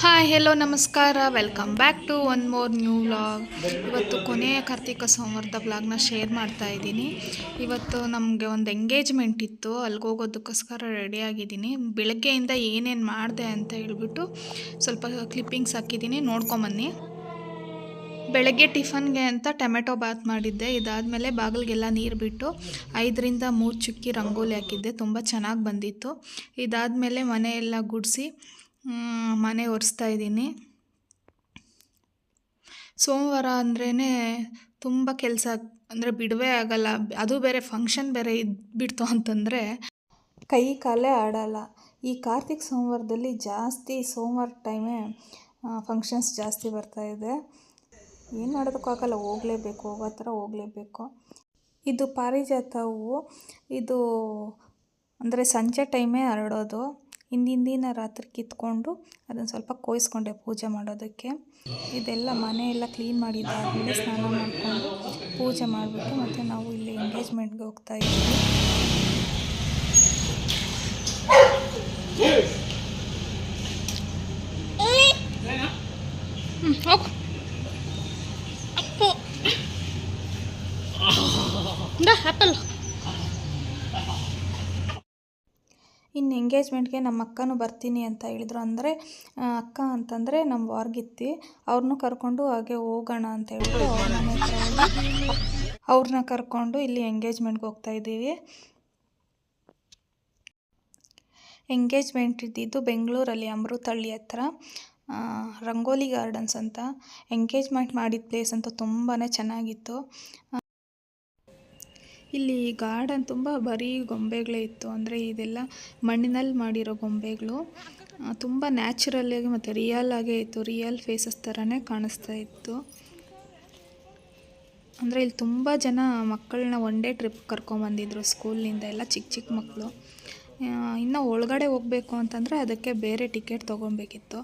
Hi hello ನಮಸ್ಕಾರ welcome back to one more new vlog. ಇವತ್ತು ಕೊನೆಯ ಕಾರ್ತಿಕ ಸೋಮವಾರದ ವ್ಲಾಗ್ನ ಶೇರ್ ಮಾಡ್ತಾ ಇದ್ದೀನಿ. ಇವತ್ತು ನಮಗೆ ಒಂದು ಎಂಗೇಜ್ಮೆಂಟ್ ಇತ್ತು, ಅಲ್ಲಿಗೆ ಹೋಗೋದಕ್ಕೋಸ್ಕರ ರೆಡಿಯಾಗಿದ್ದೀನಿ. ಬೆಳಗ್ಗೆಯಿಂದ ಏನೇನು ಮಾಡಿದೆ ಅಂತ ಹೇಳ್ಬಿಟ್ಟು ಸ್ವಲ್ಪ ಕ್ಲಿಪ್ಪಿಂಗ್ಸ್ ಹಾಕಿದ್ದೀನಿ, ನೋಡ್ಕೊಂಬನ್ನಿ. ಬೆಳಗ್ಗೆ ಟಿಫನ್ಗೆ ಅಂತ ಟೊಮೆಟೊ ಬಾತ್ ಮಾಡಿದ್ದೆ. ಇದಾದಮೇಲೆ ಬಾಗಿಲಿಗೆಲ್ಲ ನೀರು ಬಿಟ್ಟು 5ರಿಂದ 3 ಚುಕ್ಕಿ ರಂಗೋಲಿ ಹಾಕಿದ್ದೆ, ತುಂಬ ಚೆನ್ನಾಗಿ ಬಂದಿತ್ತು. ಇದಾದಮೇಲೆ ಮನೆಯೆಲ್ಲ ಗುಡಿಸಿ ಮನೆ ಒರೆಸ್ತಾ ಇದ್ದೀನಿ. ಸೋಮವಾರ ಅಂದ್ರೇ ತುಂಬ ಕೆಲಸ, ಅಂದರೆ ಬಿಡುವೇ ಆಗಲ್ಲ. ಅದು ಬೇರೆ ಫಂಕ್ಷನ್ ಬೇರೆ ಇದ್ಬಿಡ್ತು ಅಂತಂದರೆ ಕೈ ಕಾಲೇ ಆಡಲ್ಲ. ಈ ಕಾರ್ತಿಕ್ ಸೋಮವಾರದಲ್ಲಿ ಜಾಸ್ತಿ ಸೋಮವಾರ ಟೈಮೇ ಫಂಕ್ಷನ್ಸ್ ಜಾಸ್ತಿ ಬರ್ತಾಯಿದೆ. ಏನು ಮಾಡೋದಕ್ಕಾಗಲ್ಲ, ಹೋಗಲೇಬೇಕು, ಹೋಗೋ ಥರ ಹೋಗಲೇಬೇಕು. ಇದು ಪಾರಿಜಾತ ಹೂವು. ಇದು ಅಂದರೆ ಸಂಜೆ ಟೈಮೇ ಹರಡೋದು. ಹಿಂದಿನ ದಿನ ರಾತ್ರಿ ಕಿತ್ಕೊಂಡು ಅದನ್ನು ಸ್ವಲ್ಪ ಕೊಯ್ಸ್ಕೊಂಡೆ ಪೂಜೆ ಮಾಡೋದಕ್ಕೆ. ಇದೆಲ್ಲ ಮನೆಯೆಲ್ಲ ಕ್ಲೀನ್ ಮಾಡಿದ್ದಾದಮೇಲೆ ಸ್ನಾನ ಮಾಡಿಕೊಂಡು ಪೂಜೆ ಮಾಡಿಬಿಟ್ಟು ಮತ್ತು ನಾವು ಇಲ್ಲಿ ಎಂಗೇಜ್ಮೆಂಟ್ಗೆ ಹೋಗ್ತಾ ಇದ್ದೀವಿ. ಆ್ಯಪಲ್. ಇನ್ನು ಎಂಗೇಜ್ಮೆಂಟ್ಗೆ ನಮ್ಮ ಅಕ್ಕನೂ ಬರ್ತೀನಿ ಅಂತ ಹೇಳಿದ್ರು. ಅಂದರೆ ಅಕ್ಕ ಅಂತಂದರೆ ನಮ್ಮ ವಾರ್ಗಿತ್ತಿ, ಅವ್ರನ್ನೂ ಕರ್ಕೊಂಡು ಹಾಗೆ ಹೋಗೋಣ ಅಂತ ಹೇಳ್ಬಿಟ್ಟು ಅವ್ರ ಮನೆ ಹತ್ರ ಹೋಗಿ ಅವ್ರನ್ನ ಕರ್ಕೊಂಡು ಇಲ್ಲಿ ಎಂಗೇಜ್ಮೆಂಟ್ಗೆ ಹೋಗ್ತಾಯಿದ್ದೀವಿ. ಎಂಗೇಜ್ಮೆಂಟ್ ಇದ್ದಿದ್ದು ಬೆಂಗಳೂರಲ್ಲಿ ಅಮೃತಹಳ್ಳಿ ಹತ್ರ ರಂಗೋಲಿ ಗಾರ್ಡನ್ಸ್ ಅಂತ. ಎಂಗೇಜ್ಮೆಂಟ್ ಮಾಡಿದ ಪ್ಲೇಸ್ ಅಂತೂ ತುಂಬಾ ಚೆನ್ನಾಗಿತ್ತು. ಇಲ್ಲಿ ಗಾರ್ಡನ್ ತುಂಬ ಬರೀ ಗೊಂಬೆಗಳೇ ಇತ್ತು. ಅಂದರೆ ಇದೆಲ್ಲ ಮಣ್ಣಿನಲ್ಲಿ ಮಾಡಿರೋ ಗೊಂಬೆಗಳು, ತುಂಬ ನ್ಯಾಚುರಲ್ಲಾಗಿ ಮತ್ತು ರಿಯಲ್ ಆಗೇ ಇತ್ತು. ರಿಯಲ್ ಫೇಸಸ್ ಥರನೇ ಕಾಣಿಸ್ತಾ ಇತ್ತು. ಅಂದರೆ ಇಲ್ಲಿ ತುಂಬ ಜನ ಮಕ್ಕಳನ್ನ ಒನ್ ಡೇ ಟ್ರಿಪ್ ಕರ್ಕೊಂಬಂದಿದ್ರು ಸ್ಕೂಲ್ನಿಂದ, ಎಲ್ಲ ಚಿಕ್ಕ ಚಿಕ್ಕ ಮಕ್ಕಳು. ಇನ್ನು ಒಳಗಡೆ ಹೋಗಬೇಕು ಅಂತಂದರೆ ಅದಕ್ಕೆ ಬೇರೆ ಟಿಕೆಟ್ ತೊಗೊಬೇಕಿತ್ತು.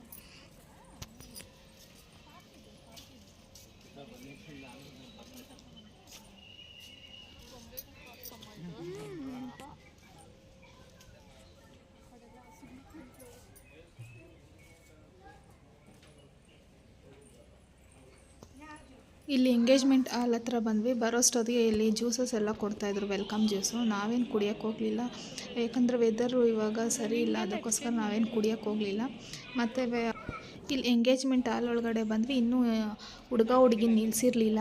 ಇಲ್ಲಿ ಎಂಗೇಜ್ಮೆಂಟ್ ಹಾಲ್ ಹತ್ರ ಬಂದ್ವಿ. ಬರೋಷ್ಟೊತ್ತಿಗೆ ಇಲ್ಲಿ ಜ್ಯೂಸಸ್ ಎಲ್ಲ ಕೊಡ್ತಾಯಿದ್ರು, ವೆಲ್ಕಮ್ ಜ್ಯೂಸು. ನಾವೇನು ಕುಡಿಯೋಕ್ಕೆ ಹೋಗಲಿಲ್ಲ, ಯಾಕಂದರೆ ವೆದರು ಇವಾಗ ಸರಿ ಇಲ್ಲ, ಅದಕ್ಕೋಸ್ಕರ ನಾವೇನು ಕುಡಿಯೋಕ್ಕೆ ಹೋಗಲಿಲ್ಲ. ಮತ್ತು ಇಲ್ಲಿ ಎಂಗೇಜ್ಮೆಂಟ್ ಹಾಲ್ ಒಳಗಡೆ ಬಂದ್ವಿ. ಇನ್ನೂ ಹುಡುಗ ಹುಡುಗಿ ನಿಲ್ಲಿಸಿರಲಿಲ್ಲ.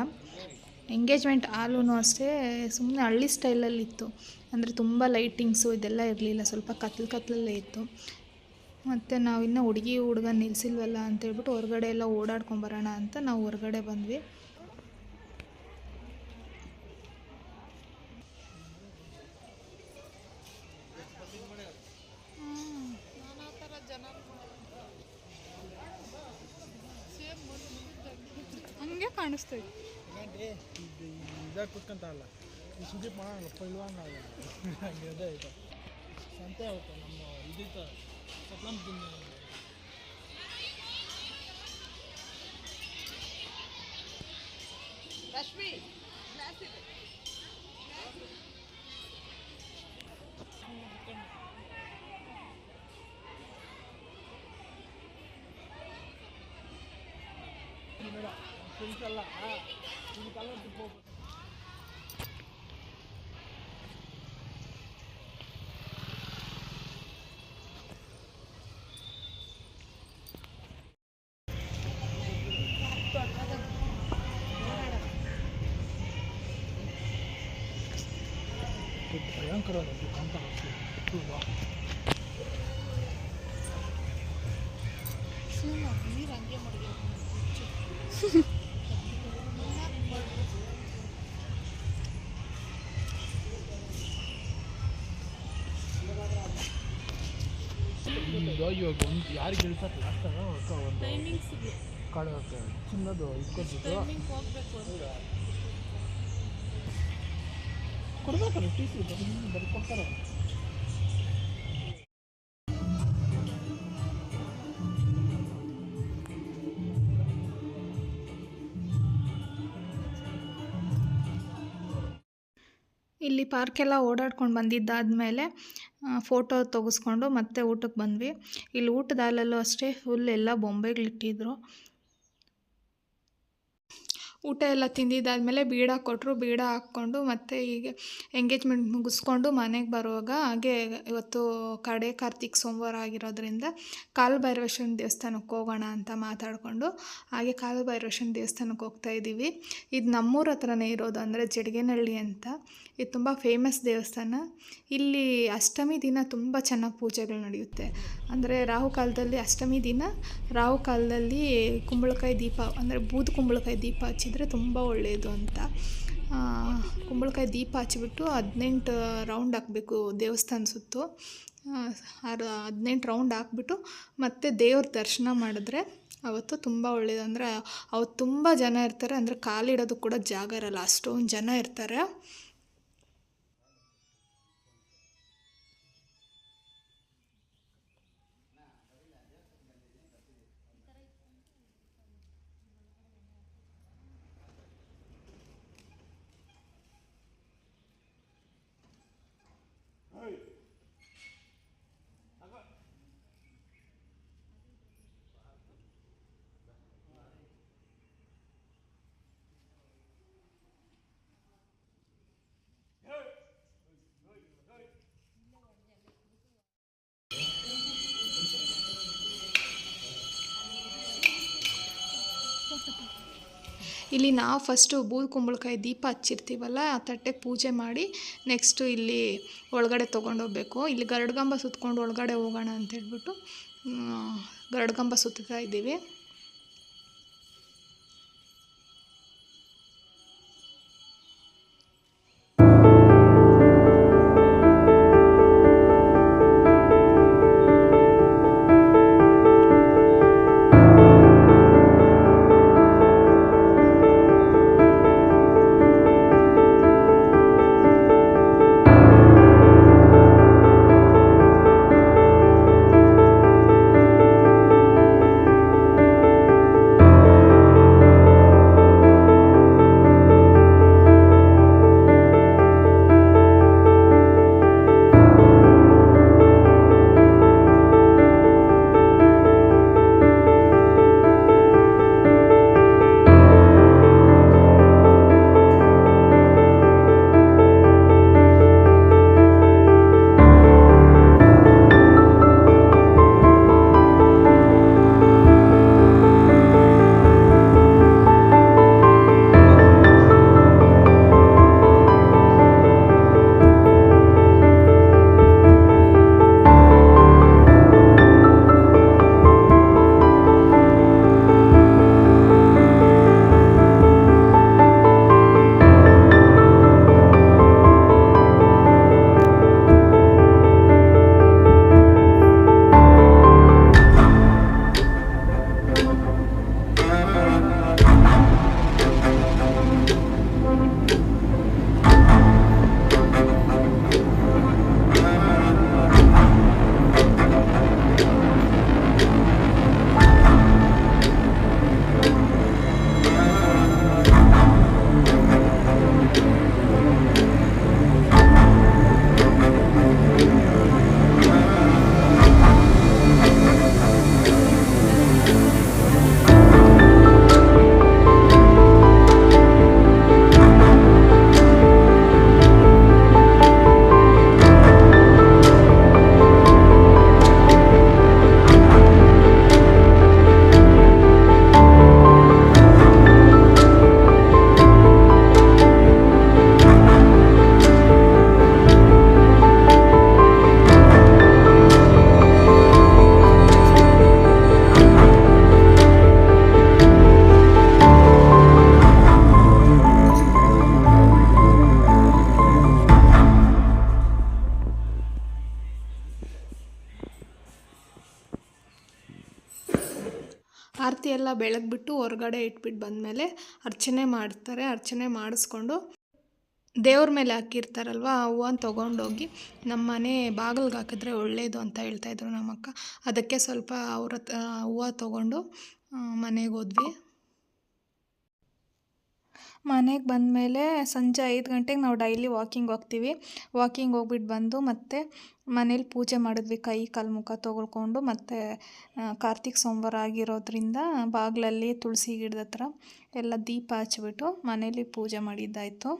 ಎಂಗೇಜ್ಮೆಂಟ್ ಹಾಲೂ ಅಷ್ಟೇ ಸುಮ್ಮನೆ ಹಳ್ಳಿ ಸ್ಟೈಲಲ್ಲಿತ್ತು. ಅಂದರೆ ತುಂಬ ಲೈಟಿಂಗ್ಸು ಇದೆಲ್ಲ ಇರಲಿಲ್ಲ, ಸ್ವಲ್ಪ ಕತ್ಲಲ್ಲೇ ಇತ್ತು. ಮತ್ತು ನಾವು ಇನ್ನೂ ಹುಡುಗಿ ಹುಡುಗ ನಿಲ್ಲಿಸಿಲ್ವಲ್ಲ ಅಂತೇಳ್ಬಿಟ್ಟು ಹೊರಗಡೆ ಎಲ್ಲ ಓಡಾಡ್ಕೊಂಬರೋಣ ಅಂತ ನಾವು ಹೊರಗಡೆ ಬಂದ್ವಿ. ಹಂಗೆ ಕಾಣಿಸ್ತೈತೆ ಇದಾಗ ಕುತ್ಕೊಂತಲ್ಲ ಸುದೀಪ್ ಮಾಡೋಣ ಪೈಲ್ವಾನ್ ಅದೇ ಆಯ್ತು ಸಂತೆ ಆಗುತ್ತೆ ನಮ್ಮ ಇದೈತ ಸತ್ಲಂ ರಶ್ಮಿ ಅಲ್ಲ ಇದು ಕಲರ್ ತಿಪ್ಪು. ಭಯಂಕರ ಕಾಂತ ನೀರು ಹಂಗೆ ಮಾಡಿದೆ. ಇವಾಗ ಒಂದು ಯಾರಿಗೆ ಹೇಳ್ತಾರೆ ಲಾಸ್ಟಾಗ ಒಂದು ಟೈಮಿಂಗ್ಸ್ ಕಾಡೋಕ್ಕೆ ಚಿನ್ನದು ಇಟ್ಕೊಳ್ಬಿಟ್ಟು ಕೊಡ್ಬೇಕಲ್ಲ ಟಿ ಸಿ ಬರ್ಕೊಡ್ತಾರೆ. ಇಲ್ಲಿ ಪಾರ್ಕೆಲ್ಲ ಓಡಾಡ್ಕೊಂಡು ಬಂದಿದ್ದಾದಮೇಲೆ ಫೋಟೋ ತೆಗೆಸ್ಕೊಂಡು ಮತ್ತೆ ಊಟಕ್ಕೆ ಬಂದ್ವಿ. ಇಲ್ಲಿ ಊಟದ ಹಾಲಲ್ಲೂ ಅಷ್ಟೇ ಫುಲ್ ಎಲ್ಲ ಬೊಂಬೆಗಳಿಟ್ಟಿದ್ರು. ಊಟ ಎಲ್ಲ ತಿಂದಿದ್ದಾದಮೇಲೆ ಬೀಡ ಕೊಟ್ಟರು. ಬೀಡ ಹಾಕ್ಕೊಂಡು ಮತ್ತೆ ಹೀಗೆ ಎಂಗೇಜ್ಮೆಂಟ್ ಮುಗಿಸ್ಕೊಂಡು ಮನೆಗೆ ಬರುವಾಗ ಹಾಗೆ ಇವತ್ತು ಕಡೆ ಕಾರ್ತಿಕ್ ಸೋಮವಾರ ಆಗಿರೋದ್ರಿಂದ ಕಾಲಭೈರವೇಶ್ವರನ ದೇವಸ್ಥಾನಕ್ಕೆ ಹೋಗೋಣ ಅಂತ ಮಾತಾಡಿಕೊಂಡು ಹಾಗೆ ಕಾಲಭೈರವೇಶ್ವರನ ದೇವಸ್ಥಾನಕ್ಕೆ ಹೋಗ್ತಾ ಇದ್ದೀವಿ. ಇದು ನಮ್ಮೂರ ಹತ್ರನೇ ಇರೋದು, ಅಂದರೆ ಜಡಿಗೇನಹಳ್ಳಿ ಅಂತ. ಇದು ತುಂಬ ಫೇಮಸ್ ದೇವಸ್ಥಾನ. ಇಲ್ಲಿ ಅಷ್ಟಮಿ ದಿನ ತುಂಬ ಚೆನ್ನಾಗಿ ಪೂಜೆಗಳು ನಡೆಯುತ್ತೆ. ಅಂದರೆ ರಾಹುಕಾಲದಲ್ಲಿ ಅಷ್ಟಮಿ ದಿನ ರಾಹುಕಾಲದಲ್ಲಿ ಕುಂಬಳಕಾಯಿ ದೀಪ, ಅಂದರೆ ಬೂದು ಕುಂಬಳಕಾಯಿ ದೀಪ ಹಚ್ಚಿದರೆ ತುಂಬ ಒಳ್ಳೆಯದು ಅಂತ. ಕುಂಬಳಕಾಯಿ ದೀಪ ಹಚ್ಚಿಬಿಟ್ಟು 18 ರೌಂಡ್ ಹಾಕಬೇಕು ದೇವಸ್ಥಾನ ಸುತ್ತು. 18 ರೌಂಡ್ ಹಾಕ್ಬಿಟ್ಟು ಮತ್ತೆ ದೇವ್ರ ದರ್ಶನ ಮಾಡಿದ್ರೆ ಅವತ್ತು ತುಂಬ ಒಳ್ಳೆಯದು. ಅಂದರೆ ಅವತ್ತು ತುಂಬ ಜನ ಇರ್ತಾರೆ, ಅಂದರೆ ಕಾಲಿಡೋದು ಕೂಡ ಜಾಗ ಇರಲ್ಲ, ಅಷ್ಟೊಂದು ಜನ ಇರ್ತಾರೆ. ಇಲ್ಲಿ ನಾವು ಫಸ್ಟು ಬೂದು ಕುಂಬಳಕಾಯಿ ದೀಪ ಹಚ್ಚಿರ್ತೀವಲ್ಲ, ಆ ತಟ್ಟೆಗೆ ಪೂಜೆ ಮಾಡಿ ನೆಕ್ಸ್ಟು ಇಲ್ಲಿ ಒಳಗಡೆ ತೊಗೊಂಡೋಗ್ಬೇಕು. ಇಲ್ಲಿ ಗರುಡಗಂಬ ಸುತ್ಕೊಂಡು ಒಳಗಡೆ ಹೋಗೋಣ ಅಂತೇಳ್ಬಿಟ್ಟು ಗರುಡಗಂಬ ಸುತ್ತಾ ಇದ್ದೀವಿ. ಆರತಿ ಎಲ್ಲ ಬೆಳಗ್ಬಿಟ್ಟು ಹೊರಗಡೆ ಇಟ್ಬಿಟ್ಟು ಬಂದಮೇಲೆ ಅರ್ಚನೆ ಮಾಡ್ತಾರೆ. ಅರ್ಚನೆ ಮಾಡಿಸ್ಕೊಂಡು ದೇವ್ರ ಮೇಲೆ ಹಾಕಿರ್ತಾರಲ್ವ ಆ ಹೂವನ್ನ ತೊಗೊಂಡೋಗಿ ನಮ್ಮ ಮನೆ ಬಾಗಿಲ್ಗೆ ಹಾಕಿದ್ರೆ ಒಳ್ಳೆಯದು ಅಂತ ಹೇಳ್ತಾಯಿದ್ರು ನಮ್ಮಕ್ಕ. ಅದಕ್ಕೆ ಸ್ವಲ್ಪ ಅವ್ರ ಹತ್ರ ಹೂವು ತೊಗೊಂಡು ಮನೆಗೆ ಹೋದ್ವಿ. ಮನೆಗೆ ಬಂದಮೇಲೆ ಸಂಜೆ 5 ಗಂಟೆಗೆ ನಾವು ಡೈಲಿ ವಾಕಿಂಗ್ ಹೋಗ್ತೀವಿ. ವಾಕಿಂಗ್ ಹೋಗ್ಬಿಟ್ಟು ಬಂದು ಮತ್ತೆ ಮನೇಲಿ ಪೂಜೆ ಮಾಡಿದ್ವಿ. ಕೈ ಕಾಲು ಮುಖ ತೊಳ್ಕೊಂಡು ಮತ್ತು ಕಾರ್ತಿಕ್ ಸೋಮವಾರ ಆಗಿರೋದ್ರಿಂದ ಬಾಗಿಲಲ್ಲಿ ತುಳಸಿ ಗಿಡದ ಹತ್ರ ಎಲ್ಲ ದೀಪ ಹಚ್ಬಿಟ್ಟು ಮನೇಲಿ ಪೂಜೆ ಮಾಡಿದ್ದಾಯಿತು.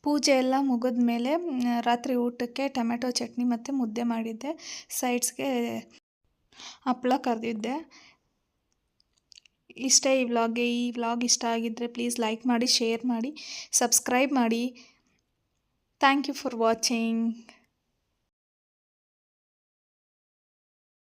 ಪೂಜೆ ಎಲ್ಲ ಮುಗಿದ್ಮೇಲೆ ರಾತ್ರಿ ಊಟಕ್ಕೆ ಟೊಮೆಟೊ ಚಟ್ನಿ ಮತ್ತು ಮುದ್ದೆ ಮಾಡಿದ್ದೆ. ಸೈಡ್ಸ್ಗೆ ಹಪ್ಪಳ ಕರೆದಿದ್ದೆ. ಇಷ್ಟೇ ಈ ವ್ಲಾಗ್ ಇಷ್ಟ ಆಗಿದ್ದರೆ ಪ್ಲೀಸ್ ಲೈಕ್ ಮಾಡಿ, ಶೇರ್ ಮಾಡಿ, ಸಬ್ಸ್ಕ್ರೈಬ್ ಮಾಡಿ. Thank you for watching.